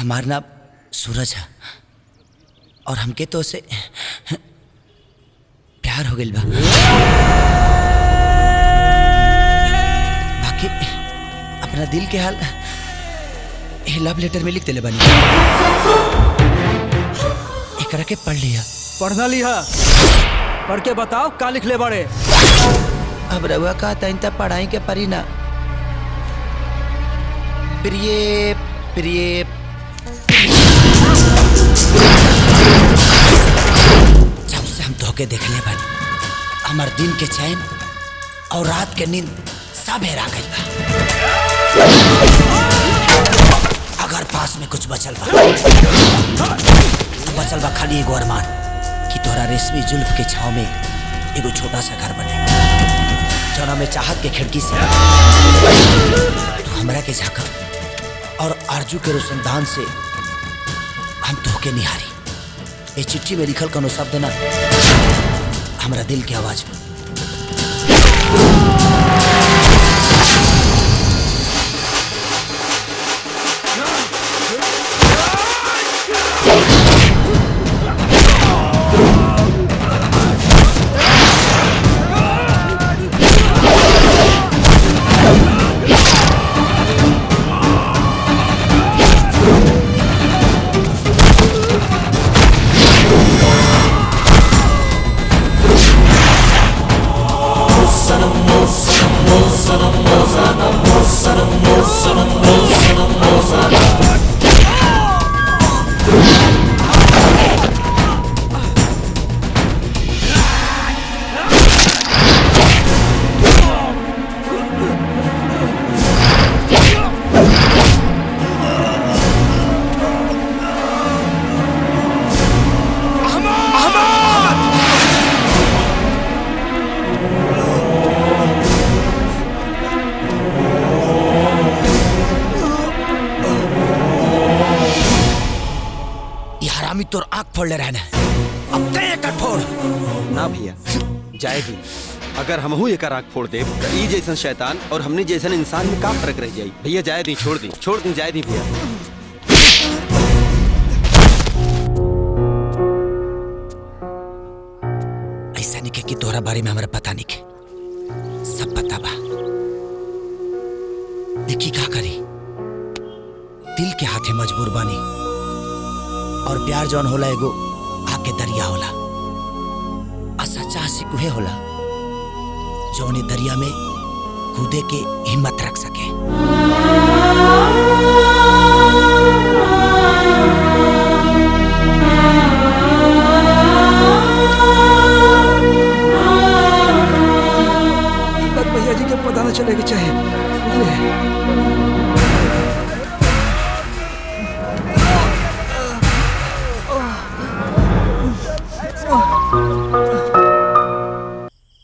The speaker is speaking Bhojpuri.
हमार नाम सूरज है और हमके तो उसे प्यार हो गइल बा। बाकी अपना दिल के हाल लव लेटर में लिख देले बानी। एकरा के पढ़ लिया। पढ़ना लिहा, पढ़ के बताओ का लिख ले बड़े। अब रउआ का तैनता पढ़ाई के परी ना। प्रिय प्रिय जब से हम धोखे देखले बानी हमार दिन के चैन और रात के नींद सब हेरा गइल बा। अगर पास में कुछ बचल बा खाली एगो अरमान कि तोरा रेशमी जुल्फ के छाव में एगो छोटा सा घर बने जौना में चाहत के खिड़की से हमरा के झांका और आरजू के रोशनदान से हम धोखे निहारी। ये चिट्ठी में लिखल कोनो शब्द ना हमरा दिल की आवाज में। तोर आँख फोड़ ले रहना अब ते एक फोड़ ना भैया जाएगी। अगर हमहू एक आँख फोड़ दे ई जैसन शैतान और हमने जैसन इंसान में का फर्क रह जाई। भैया जाए दी, छोड़ दी जाए दी भैया। ऐसा नहीं कि तोहरा बारे में हमारा पता नहीं के सब पता बा। देखी का करी दिल के हाथे मजबूर बानी और प्यार जौन होला एगो आके दरिया होला। सच्चा आशिक उहे होला जौन दरिया में कूदे के हिम्मत रख सके। भैया जी के पता न चलेगा चाहिए।